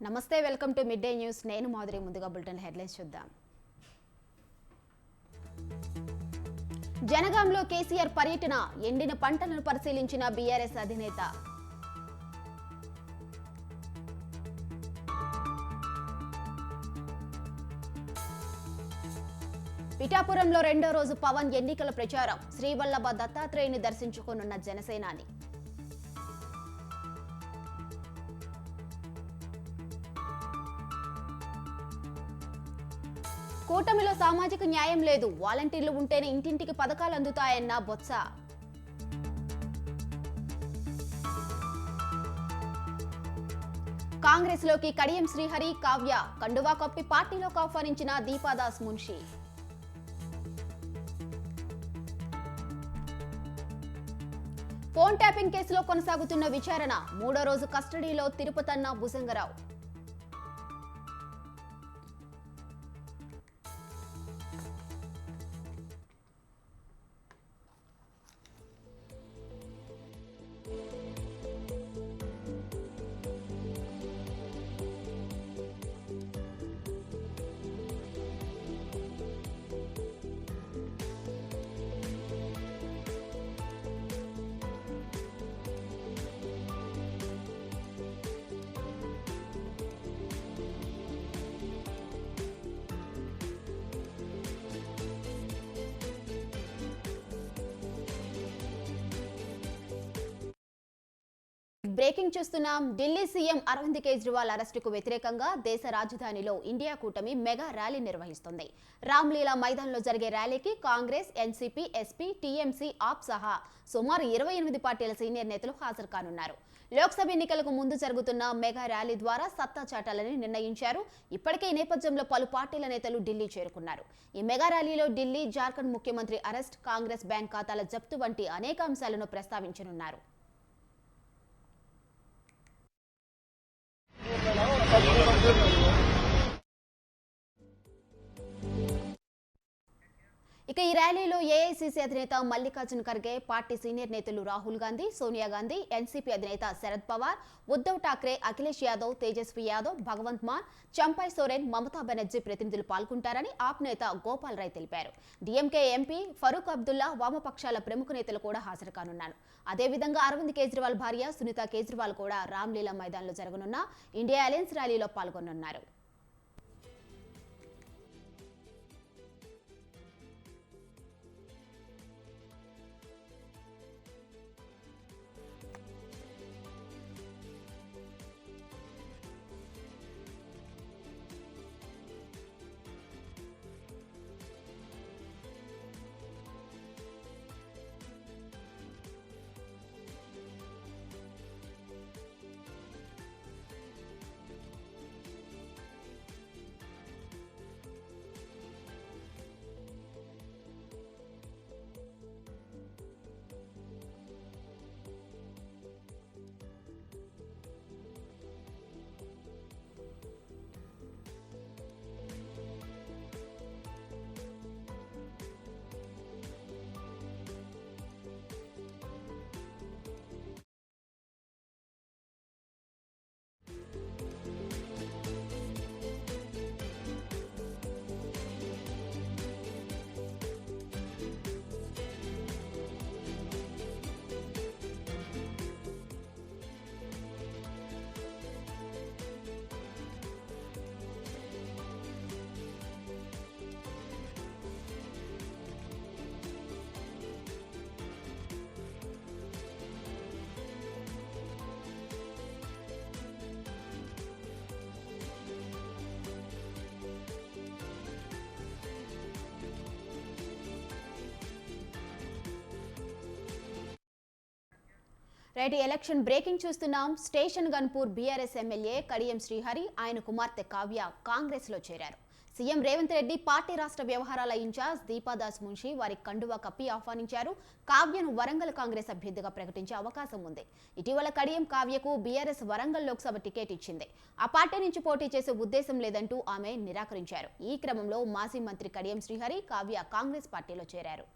నమస్తే, welcome to mid day news. నేను మాధురి. ముందుగా బులెటిన్ హెడ్లైన్స్ చూద్దాం. జనగాంలో కేసీఆర్ పర్యటన, ఎండిన పంటలను పరిశీలించిన బీఆర్ఎస్ అధినేత. పిఠాపురంలో రెండో రోజు పవన్ ఎన్నికల ప్రచారం, శ్రీవల్లభ దత్తాత్రేయుని దర్శించుకోనున్న జనసేనాని. కూటమిలో సామాజిక న్యాయం లేదు, వాలంటీర్లు ఉంటేనే ఇంటింటికి పథకాలు అందుతాయన్న బొత్స. కాంగ్రెస్ లోకి కడియం శ్రీహరి, కావ్య కండువా కప్పి పార్టీలోకి ఆహ్వానించిన దీపాదాస్ మున్షి. ఫోన్ ట్యాపింగ్ కేసులో కొనసాగుతున్న విచారణ, మూడో రోజు కస్టడీలో తిరుపతన్న భుజంగరావు. బ్రేకింగ్ చూస్తున్నాం. ఢిల్లీ సీఎం అరవింద్ కేజ్రీవాల్ అరెస్టుకు వ్యతిరేకంగా దేశ రాజధానిలో ఇండియా కూటమి మెగా ర్యాలీ నిర్వహిస్తుంది. రామ్లీలా మైదాన్లో జరిగే ర్యాలీకి కాంగ్రెస్, ఎన్సీపీ, ఎస్పీ, టీఎంసీ, ఆప్ సహా సుమారు 28 పార్టీల సీనియర్ నేతలు హాజరు కానున్నారు. లోక్సభ ఎన్నికలకు ముందు జరుగుతున్న మెగా ర్యాలీ ద్వారా సత్తా చాటాలని నిర్ణయించారు. ఇప్పటికే ఈ నేపథ్యంలో పలు పార్టీల నేతలు ఢిల్లీ చేరుకున్నారు. ఈ మెగా ర్యాలీలో ఢిల్లీ, జార్ఖండ్ ముఖ్యమంత్రి అరెస్ట్, కాంగ్రెస్ బ్యాంక్ ఖాతాల జప్తు వంటి అనేక అంశాలను ప్రస్తావించనున్నారు. ఇక ఈ ర్యాలీలో ఏఐసీసీ అధినేత మల్లికార్జున్ ఖర్గే, పార్టీ సీనియర్ నేతలు రాహుల్ గాంధీ, సోనియా గాంధీ, ఎన్సీపీ అధినేత శరద్ పవార్, ఉద్దవ్ ఠాక్రే, అఖిలేష్ యాదవ్, తేజస్వి యాదవ్, భగవంత్ మాన్, చంపై సోరెన్, మమతా బెనర్జీ ప్రతినిధులు పాల్గొంటారని ఆప్ నేత గోపాల్ రాయ్ తెలిపారు. డీఎంకే ఎంపీ ఫరూక్ అబ్దుల్లా, వామపక్షాల ప్రముఖ నేతలు కూడా హాజరు కానున్నారు. అదేవిధంగా అరవింద్ కేజ్రీవాల్ భార్య సునీత కేజ్రీవాల్ కూడా రామ్లీలా మైదాన్లో జరగనున్న ఇండియా అలయన్స్ ర్యాలీలో పాల్గొనున్నారు. రైట్, ఎలక్షన్ బ్రేకింగ్ చూస్తున్నాం. Station Ghanpur BRS MLA Kadiyam Srihari, ఆయన కుమార్తె కావ్య కాంగ్రెస్ లో చేరారు. సీఎం రేవంత్ రెడ్డి, పార్టీ రాష్ట్ర వ్యవహారాల ఇన్ఛార్జ్ దీపాదాస్ మున్షి వారి కండువా కప్పి ఆహ్వానించారు. కావ్యను వరంగల్ కాంగ్రెస్ అభ్యర్థిగా ప్రకటించే అవకాశం ఉంది. ఇటీవల కడియం కావ్యకు బీఆర్ఎస్ వరంగల్ లోక్సభ టికెట్ ఇచ్చింది. ఆ పార్టీ నుంచి పోటీ చేసే ఉద్దేశం లేదంటూ ఆమె నిరాకరించారు. ఈ క్రమంలో మాజీ మంత్రి కడియం శ్రీహరి, కావ్య కాంగ్రెస్ పార్టీలో చేరారు.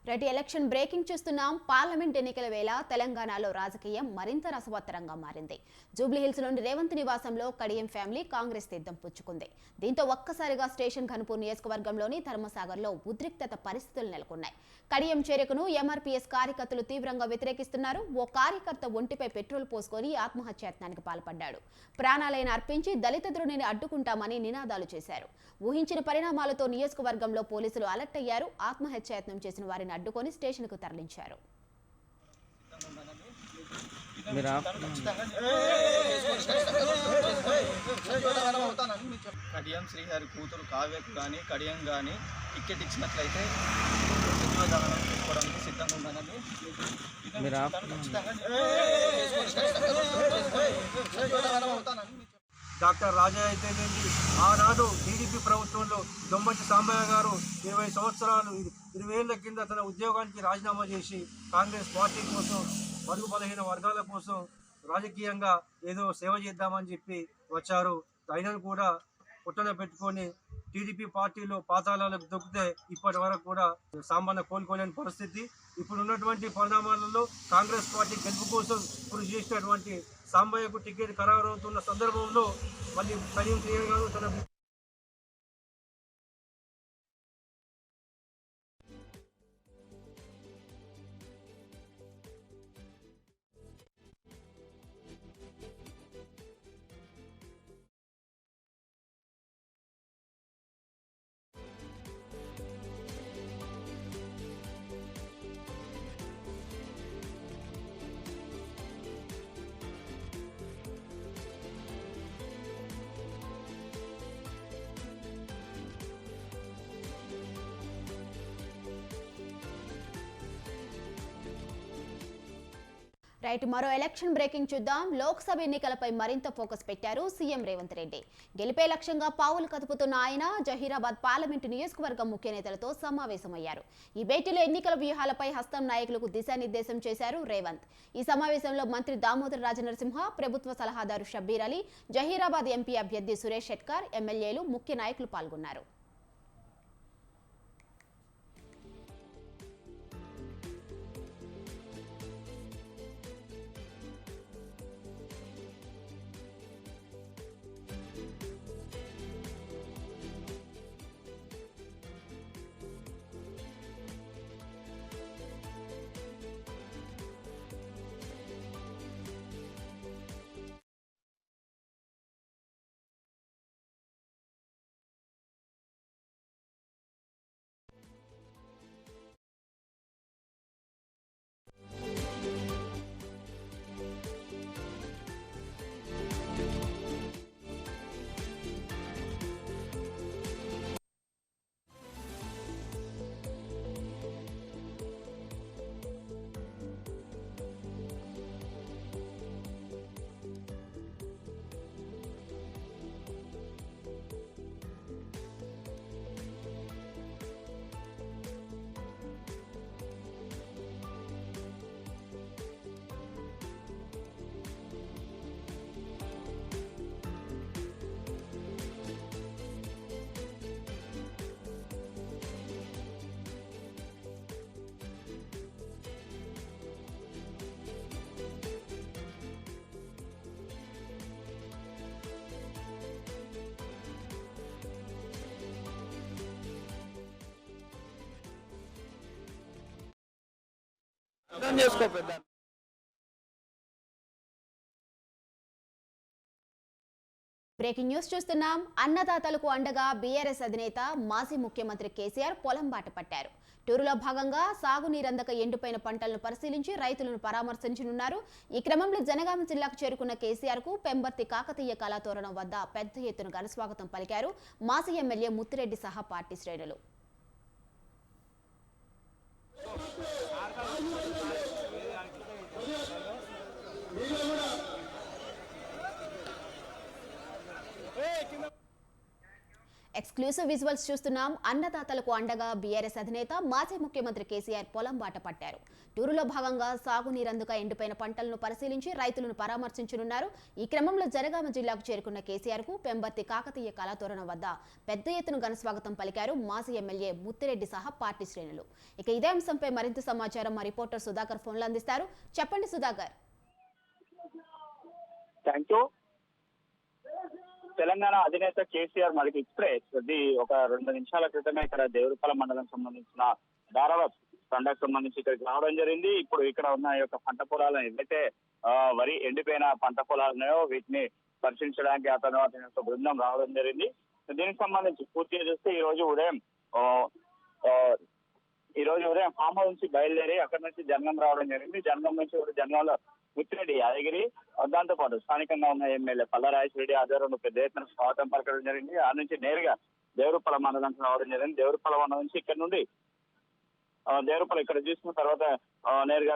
రెడ్డి ఎలక్షన్ బ్రేకింగ్ చూస్తున్నాం. పార్లమెంట్ ఎన్నికల వేళ తెలంగాణలో రాజకీయం మరింత రసవత్తరంగా మారింది. జూబ్లీహిల్స్లోని రేవంత్ నివాసంలో కడియం ఫ్యామిలీ కాంగ్రెస్ తీర్థం పుచ్చుకుంది. దీంతో ఒక్కసారిగా స్టేషన్ ఘనపూర్ నియోజకవర్గంలోని ధర్మసాగర్లో ఉద్రిక్తత పరిస్థితులు నెలకొన్నాయి. కడియం చేరికను ఎంఆర్పీఎస్ కార్యకర్తలు తీవ్రంగా వ్యతిరేకిస్తున్నారు. ఓ కార్యకర్త ఒంటిపై పెట్రోల్ పోసుకొని ఆత్మహత్యాయత్నానికి పాల్పడ్డాడు. ప్రాణాలైన అర్పించి దళిత ద్రోణిని అడ్డుకుంటామని నినాదాలు చేశారు. ఊహించిన పరిణామాలతో నియోజకవర్గంలో పోలీసులు అలర్ట్ అయ్యారు. ఆత్మహత్యాయత్నం చేసిన వారిని అడ్డుకొని స్టేషన్కు తరలించారు. కడియం శ్రీహరి కూతురు కావ్యకు కానీ కడియం కానీ టికెట్ ఇచ్చినట్లయితే తీసుకోవడానికి సిద్ధంగా ఉండాలని డాక్టర్ రాజా అయితేనేంటి, ఆనాడు టీడీపీ ప్రభుత్వంలో దొమ్మంచి సాంబయ్య గారు 20 సంవత్సరాలు 20 ఏళ్ల కింద తన ఉద్యోగానికి రాజీనామా చేసి కాంగ్రెస్ పార్టీ కోసం, బడుగు బలహీన వర్గాల కోసం రాజకీయంగా ఏదో సేవ చేద్దామని చెప్పి వచ్చారు. అయినను కూడా పుట్టన పెట్టుకొని టీడీపీ పార్టీలో పాతాళాలకు దొక్కితే ఇప్పటి వరకు కూడా సాంబన్న కోలుకోలేని పరిస్థితి. ఇప్పుడు ఉన్నటువంటి పరిణామాలలో కాంగ్రెస్ పార్టీ గెలుపు కోసం కృషి చేసినటువంటి సాంబయ్యకు టికెట్ ఖరారవుతున్న సందర్భంలో మళ్ళీ కడియం శ్రీహరి గారు తన మరో ఎలక్షన్ బ్రేకింగ్ చూద్దాం. లోక్సభ ఎన్నికలపై మరింత ఫోకస్ పెట్టారు సీఎం రేవంత్ రెడ్డి. గెలిపే లక్ష్యంగా పావులు కదుపుతున్న ఆయన జహీరాబాద్ పార్లమెంటు నియోజకవర్గం ముఖ్య నేతలతో సమావేశమయ్యారు. ఈ భేటీలో ఎన్నికల వ్యూహాలపై హస్తం నాయకులకు దిశానిర్దేశం చేశారు రేవంత్. ఈ సమావేశంలో మంత్రి దామోదర్ రాజనరసింహ, ప్రభుత్వ సలహాదారు షబ్బీర్ అలీ, జహీరాబాద్ ఎంపీ అభ్యర్థి సురేష్ షెట్కార్, ఎమ్మెల్యేలు, ముఖ్య నాయకులు పాల్గొన్నారు. బ్రేకింగ్ న్యూస్ చూస్తున్నాం. అన్నదాతలకు అండగా బీఆర్ఎస్ అధినేత మాజీ ముఖ్యమంత్రి కేసీఆర్ పొలం బాట పట్టారు. టూరులో భాగంగా సాగునీరందక ఎండిపోయిన పంటలను పరిశీలించి రైతులను పరామర్శించనున్నారు. ఈ క్రమంలో జనగామ జిల్లాకు చేరుకున్న కేసీఆర్ కు పెంబర్తి కాకతీయ కళాతోరణం వద్ద పెద్ద ఎత్తున ఘనస్వాగతం పలికారు మాజీ ఎమ్మెల్యే ముత్తిరెడ్డి సహా పార్టీ శ్రేణులు. ఎక్స్క్లూసివ్ విజువల్స్ చూస్తున్నాం. అన్నదాతలకు అండగా బీఆర్ఎస్ అధినేత మాజీ ముఖ్యమంత్రి కేసీఆర్ పొలం బాట పట్టారు. టూరులో భాగంగా సాగునీరందుక ఎండిపోయిన పంటలను పరిశీలించి రైతులను పరామర్శించనున్నారు. ఈ క్రమంలో జనగామ జిల్లాకు చేరుకున్న కేసీఆర్ కు పెంబర్తి కాకతీయ కళాతోరణం వద్ద పెద్ద ఎత్తున ఘనస్వాగతం పలికారు మాజీ ఎమ్మెల్యే ముత్తిరెడ్డి సహా పార్టీ శ్రేణులు. ఇక ఇదే అంశంపై మరింత సమాచారం మా రిపోర్టర్ సుధాకర్ ఫోన్లో అందిస్తారు. చెప్పండి సుధాకర్. Thank you. తెలంగాణ అధినేత కేసీఆర్ మనకి ఇప్పుడే ఒక 2 నిమిషాల క్రితమే ఇక్కడ దేవరపల్లి మండలం సంబంధించిన దారావత్ తండాకు సంబంధించి ఇక్కడికి రావడం జరిగింది. ఇప్పుడు ఇక్కడ ఉన్న ఈ యొక్క పంట పొలాలను ఏదైతే వరి ఎండిపోయిన పంట పొలాలు ఉన్నాయో వీటిని పరిశీలించడానికి అతని యొక్క బృందం రావడం జరిగింది. దీనికి సంబంధించి పూర్తిగా చూస్తే ఈ రోజు ఉదయం ఫామ్ హౌస్ నుంచి బయలుదేరి అక్కడి నుంచి జనగం రావడం జరిగింది. జనగం నుంచి జనగంలో ముత్తిరెడ్డి యాదగిరి, దాంతో పాటు స్థానికంగా ఉన్న ఎమ్మెల్యే పల్లా రాజేశ్వరరెడ్డి ఆధ్వర్యంలో పెద్ద ఎత్తున స్వాగతం పలకడం జరిగింది. ఆ నుంచి నేరుగా దేవరపల్లి మండలం రావడం జరిగింది. దేవరపల్లి మండలం నుంచి ఇక్కడ నుండి దేవరపల్లి ఇక్కడ చూసుకున్న తర్వాత నేరుగా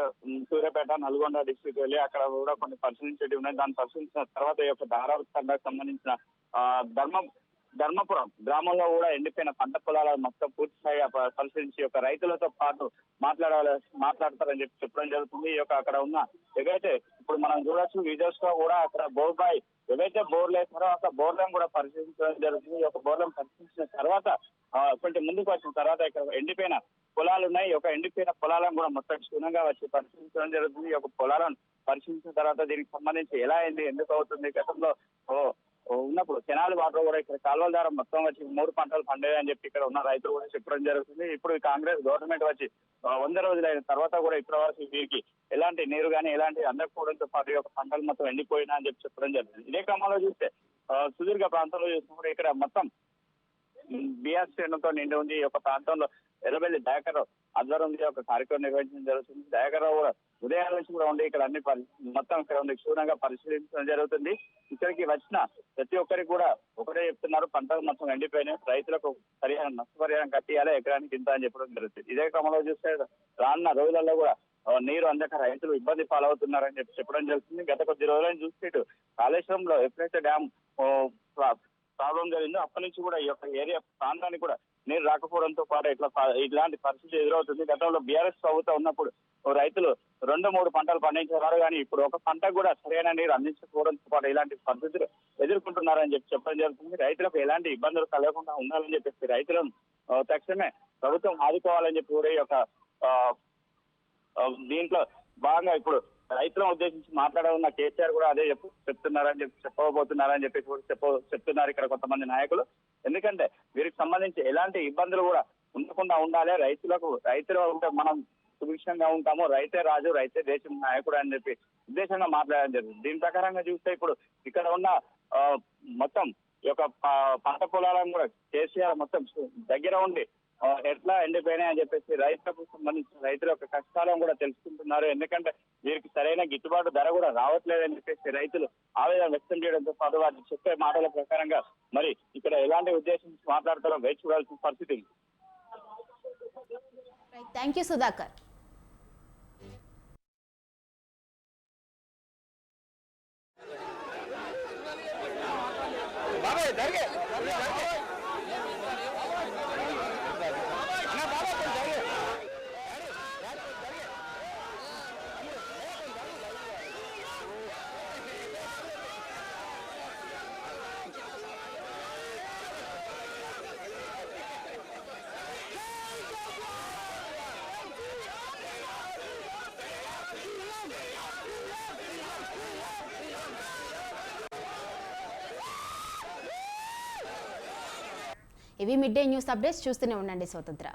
సూర్యాపేట, నల్గొండ డిస్ట్రిక్ట్ వెళ్ళి అక్కడ కూడా కొన్ని పరిశీలించేవి ఉన్నాయి. దాన్ని పరిశీలించిన తర్వాత ఈ యొక్క ధారావత్ తండాకు సంబంధించిన ధర్మపురం గ్రామంలో కూడా ఎండిపోయిన పంట పొలాలను మొత్తం పూర్తి స్థాయిగా పరిశీలించి యొక్క రైతులతో పాటు మాట్లాడతారని చెప్పడం జరుగుతుంది. ఈ యొక్క అక్కడ ఉన్న ఏవైతే ఇప్పుడు మనం చూడొచ్చు విజువల్స్ లో కూడా అక్కడ బోర్బాయ్ ఏవైతే బోర్లు వేస్తారో అక్కడ బోర్లను కూడా పరిశీలించడం జరుగుతుంది. ఈ యొక్క బోర్లను పరిశీలించిన తర్వాత కొంచెం ముందుకు వచ్చిన తర్వాత ఇక్కడ ఎండిపోయిన పొలాలు ఉన్నాయి. ఈ యొక్క ఎండిపోయిన పొలాలను కూడా మొత్తం క్షుణ్ణంగా వచ్చి పరిశీలించడం జరుగుతుంది. ఈ యొక్క పొలాలను పరిశీలించిన తర్వాత దీనికి సంబంధించి ఎలా అయింది, ఎందుకు అవుతుంది, గతంలో ఉన్నప్పుడు కెనాల్ వాటర్ కూడా ఇక్కడ కాలువల ద్వారా మొత్తం వచ్చి 3 పంటలు పండాయని చెప్పి ఇక్కడ ఉన్న రైతులు కూడా చెప్పడం జరుగుతుంది. ఇప్పుడు కాంగ్రెస్ గవర్నమెంట్ వచ్చి 100 రోజులైన తర్వాత కూడా ఇక్కడ వరకు వీరికి ఎలాంటి నీరు కానీ ఎలాంటి అందకపోవడంతో పాటు యొక్క పంటలు మొత్తం ఎండిపోయినా అని చెప్పడం జరుగుతుంది. ఇదే క్రమంలో చూస్తే సుదీర్ఘ ప్రాంతంలో చూసినప్పుడు ఇక్కడ మొత్తం బీఆర్ శ్రేణులతో నిండి ఉంది. ఈ యొక్క ప్రాంతంలో ఎర్రబెల్లి దయాకర్ ఆధ్వర్యంలో ఒక కార్యక్రమం నిర్వహించడం జరుగుతుంది. దయాకర్ కూడా ఉదయం నుంచి కూడా ఉండి ఇక్కడ అన్ని మొత్తం ఇక్కడ ఉండి క్షుణ్ణంగా పరిశీలించడం జరుగుతుంది. ఇక్కడికి వచ్చిన ప్రతి ఒక్కరికి కూడా ఒకటే చెప్తున్నారు, పంటలు మొత్తం ఎండిపోయినాయి, రైతులకు సరైన నష్టపరిహారం కట్టియాలి, ఎకరానికి ఇంత అని చెప్పడం జరుగుతుంది. ఇదే క్రమంలో చూస్తే రానున్న రోజులలో కూడా నీరు అందక రైతులు ఇబ్బంది పాలవుతున్నారని చెప్పడం జరుగుతుంది. గత కొద్ది రోజులను చూస్తే ఇటు కాళేశ్వరంలో ఎప్పుడైతే డ్యామ్ ప్రాబ్లం జరిగిందో అప్పటి నుంచి కూడా ఈ యొక్క ఏరియా ప్రాంతానికి కూడా నీరు రాకపోవడంతో పాటు ఇట్లాంటి పరిస్థితి ఎదురవుతుంది. గతంలో బీఆర్ఎస్ ప్రభుత్వం ఉన్నప్పుడు రైతులు 2-3 పంటలు పండించేవారు, కానీ ఇప్పుడు ఒక పంటకు కూడా సరైన నీరు అందించకపోవడంతో పాటు ఇలాంటి పరిస్థితులు ఎదుర్కొంటున్నారని చెప్పడం జరుగుతుంది. రైతులకు ఎలాంటి ఇబ్బందులు కలగకుండా ఉండాలని చెప్పేసి రైతులను తక్షణమే ప్రభుత్వం ఆదుకోవాలని చెప్పి కూడా ఈ యొక్క దీంట్లో భాగంగా ఇప్పుడు రైతులను ఉద్దేశించి మాట్లాడనున్న కేసీఆర్ కూడా అదే చెప్పబోతున్నారని చెప్పి చెప్తున్నారు ఇక్కడ కొంతమంది నాయకులు. ఎందుకంటే వీరికి సంబంధించి ఎలాంటి ఇబ్బందులు కూడా ఉండకుండా ఉండాలి, రైతులు ఉంటే మనం సుభిక్షంగా ఉంటాము, రైతే రాజు, రైతే దేశం నాయకుడు అని చెప్పి ఉద్దేశంగా మాట్లాడడం జరిగింది. దీని ప్రకారంగా చూస్తే ఇప్పుడు ఇక్కడ ఉన్న మొత్తం ఈ యొక్క పంట పొలాలను కూడా కేసీఆర్ మొత్తం దగ్గర ఉండి ఎట్లా ఎండిపోయినాయి అని చెప్పేసి రైతులకు సంబంధించిన రైతుల యొక్క కష్టాలను కూడా తెలుసుకుంటున్నారు. ఎందుకంటే వీరికి సరైన గిట్టుబాటు ధర కూడా రావట్లేదని చెప్పేసి రైతులు ఆవేదన వ్యక్తం చేయడంతో పాటు వారు చెప్పే మాటల ప్రకారంగా మరి ఇక్కడ ఎలాంటి ఉద్దేశం మాట్లాడతారో వేచి చూడాల్సిన పరిస్థితి ఉంది. Thank you Sudhakar. ఇవి మిడ్ డే న్యూస్ అప్డేట్స్. చూస్తూనే ఉండండి స్వతంత్ర.